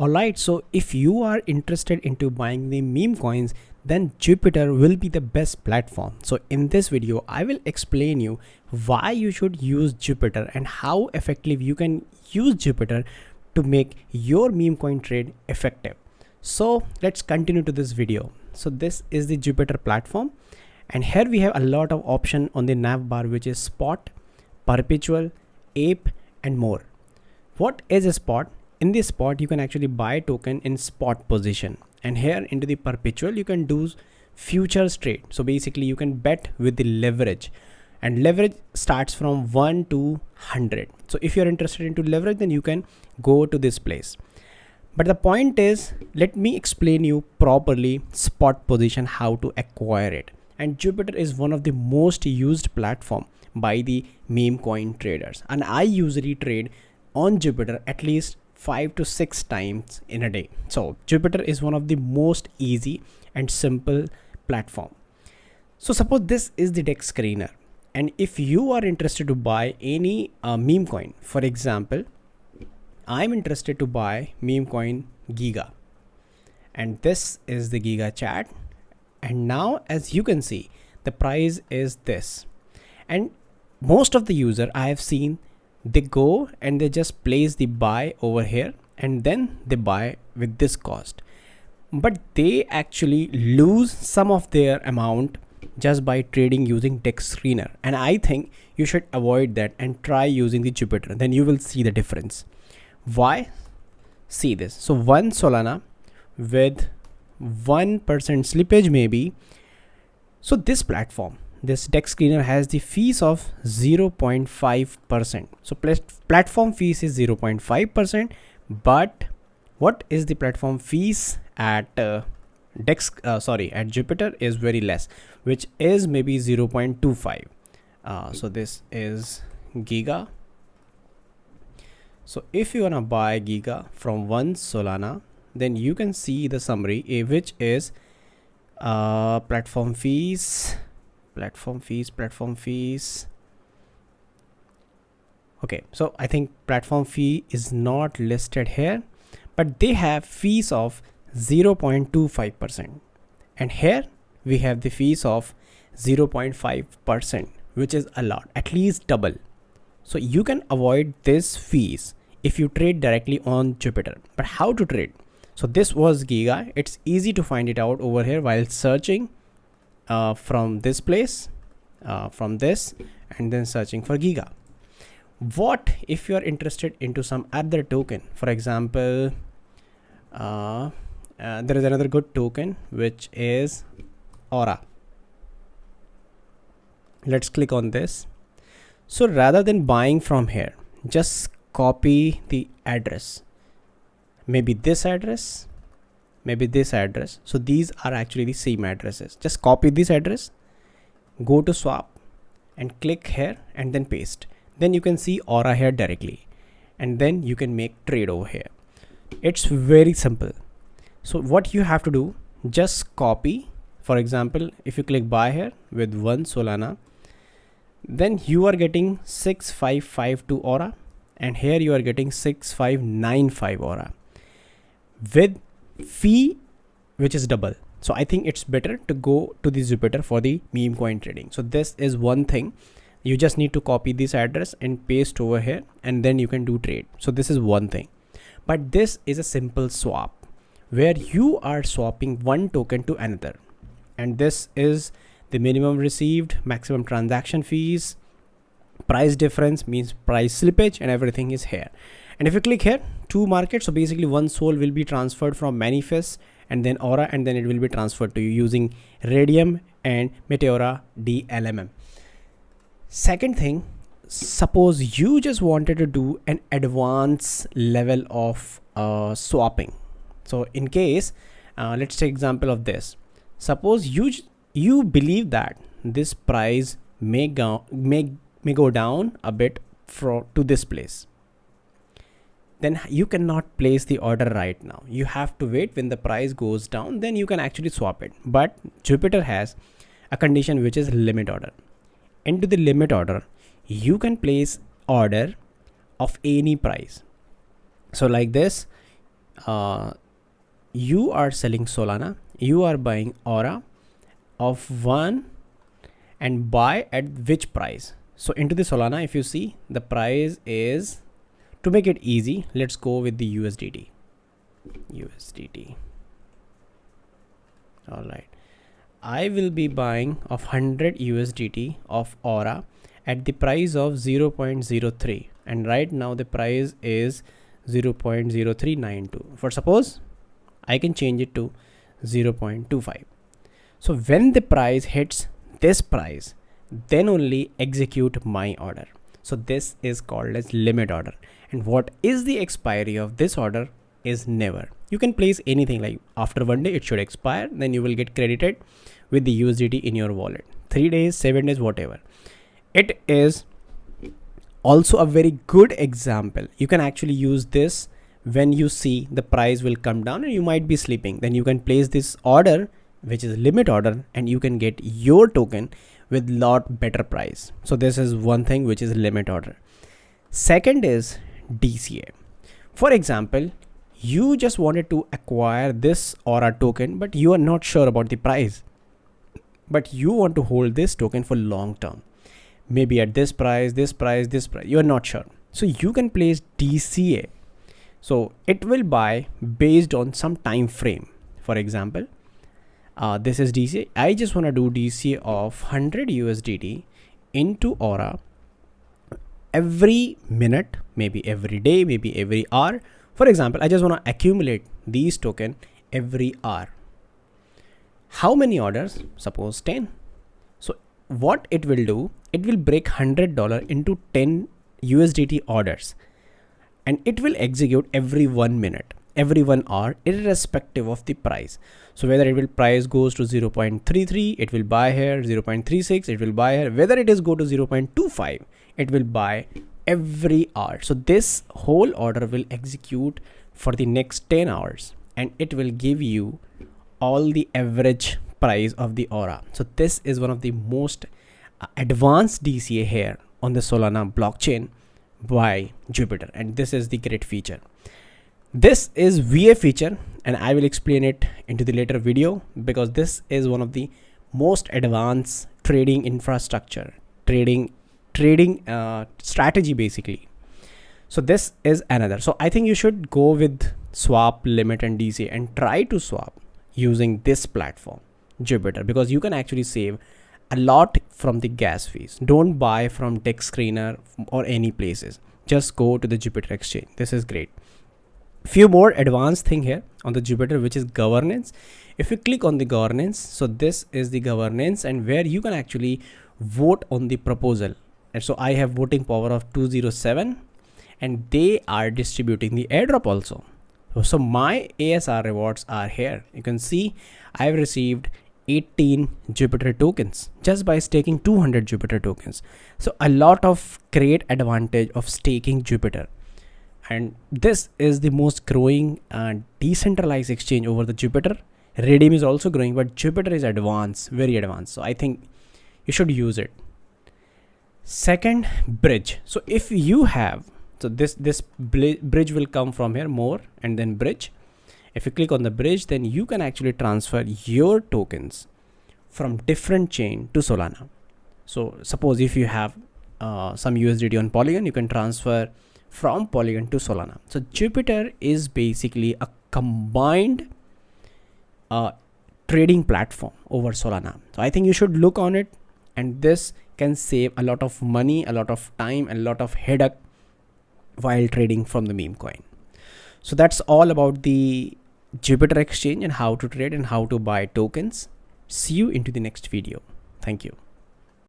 Alright, so if you are interested into buying the meme coins, then Jupiter will be the best platform. So in this video, I will explain you why you should use Jupiter and how effective you can use Jupiter to make your meme coin trade effective. So let's continue to this video. So this is the Jupiter platform, and here we have a lot of option on the nav bar, which is spot, perpetual, ape, and more. What is a spot? In this spot, you can actually buy token in spot position, and here into the perpetual you can do futures trade. So basically you can bet with the leverage, and leverage starts from 1 to 100. So if you're interested into leverage, then you can go to this place. But the point is, let me explain you properly spot position, how to acquire it. And Jupiter is one of the most used platform by the meme coin traders, and I usually trade on Jupiter at least 5 to 6 times in a day. So Jupiter is one of the most easy and simple platform. So suppose this is the deck screener, and if you are interested to buy any meme coin, for example, I'm interested to buy meme coin Giga, and this is the Giga chat. And now as you can see, the price is this, and most of the user I have seen, they go and they just place the buy over here, and then they buy with this cost, but they actually lose some of their amount just by trading using deck screener. And I think you should avoid that and try using the Jupiter, then you will see the difference. Why? See this. So one Solana with 1% slippage maybe. So this platform, this deck screener has the fees of 0.5%. So platform fees is 0.5%, but what is the platform fees at at Jupiter is very less, which is maybe 0.25. So this is Giga. So if you wanna buy Giga from one Solana, then you can see the summary, which is platform fees. Okay, so I think platform fee is not listed here, but they have fees of 0.25%, and here we have the fees of 0.5%, which is a lot, at least double. So you can avoid this fees if you trade directly on Jupiter. But how to trade? So this was Giga. It's easy to find it out over here while searching from this place, from this, and then searching for Giga. What if you are interested into some other token? For example, there is another good token, which is Aura. Let's click on this. So rather than buying from here, just copy the address, maybe this address, maybe this address. So these are actually the same addresses. Just copy this address, go to swap and click here and then paste. Then you can see Aura here directly, and then you can make trade over here. It's very simple. So what you have to do, just copy. For example, if you click buy here with one Solana, then you are getting 6552 Aura, and here you are getting 6595 Aura with fee which is double. So I think it's better to go to the Jupiter for the meme coin trading. So this is one thing. You just need to copy this address and paste over here, and then you can do trade. So this is one thing. But this is a simple swap where you are swapping one token to another, and this is the minimum received, maximum transaction fees, price difference means price slippage, and everything is here. And if you click here to market, so basically one soul will be transferred from Manifest and then Aura, and then it will be transferred to you using Radium and Meteora DLMM. Second thing, suppose you just wanted to do an advanced level of swapping. So in case, let's take example of this. Suppose you believe that this price may go down a bit to this place, then you cannot place the order right now. You have to wait when the price goes down, then you can actually swap it. But Jupiter has a condition which is limit order. Into the limit order, you can place order of any price. So like this, you are selling Solana, you are buying Aura of 1 and buy at which price. So into the Solana, if you see, the price is, to make it easy, let's go with the USDT. All right, I will be buying of 100 USDT of Aura at the price of 0.03, and right now the price is 0.0392. For suppose I can change it to 0.25. So when the price hits this price, then only execute my order. So this is called as limit order. And what is the expiry of this order is never. You can place anything, like after 1 day it should expire, then you will get credited with the USDT in your wallet. 3 days, 7 days, whatever. It is also a very good example. You can actually use this when you see the price will come down and you might be sleeping. Then you can place this order, which is limit order, and you can get your token with lot better price. So this is one thing which is limit order. Second is DCA. For example, you just wanted to acquire this Aura token, but you are not sure about the price, but you want to hold this token for long term, maybe at this price, you are not sure. So you can place DCA. So it will buy based on some time frame. For example, this is DCA. I just want to do DCA of 100 USDT into Aura every minute, maybe every day, maybe every hour. For example, I just want to accumulate these tokens every hour. How many orders? Suppose 10. So what it will do, it will break $100 into 10 USDT orders, and it will execute every 1 minute, every 1 hour, irrespective of the price. So whether it will price goes to 0.33, it will buy here, 0.36, it will buy here. Whether it is go to 0.25, it will buy every hour. So this whole order will execute for the next 10 hours, and it will give you all the average price of the Aura. So this is one of the most advanced DCA here on the Solana blockchain by Jupiter, and this is the great feature. This is VA feature, and I will explain it into the later video, because this is one of the most advanced trading infrastructure, trading strategy basically. So this is another. So I think you should go with swap, limit, and DCA, and try to swap using this platform Jupiter, because you can actually save a lot from the gas fees. Don't buy from Dex Screener or any places. Just go to the Jupiter exchange. This is great. Few more advanced thing here on the Jupiter, which is governance. If you click on the governance, so this is the governance, and where you can actually vote on the proposal. And so I have voting power of 207, and they are distributing the airdrop also. So my ASR rewards are here. You can see I've received 18 Jupiter tokens just by staking 200 Jupiter tokens. So a lot of great advantage of staking Jupiter. And this is the most growing decentralized exchange over the Jupiter. Redium is also growing, but Jupiter is advanced, very advanced. So I think you should use it. Second, bridge. So if you have, so this bridge will come from here, more, and then bridge. If you click on the bridge, then you can actually transfer your tokens from different chain to Solana. So suppose if you have some USDT on Polygon, you can transfer from Polygon to Solana. So Jupiter is basically a combined trading platform over Solana. So I think you should look on it, and this can save a lot of money, a lot of time, and a lot of headache while trading from the Memecoin. So that's all about the Jupiter exchange and how to trade and how to buy tokens. See you into the next video. Thank you.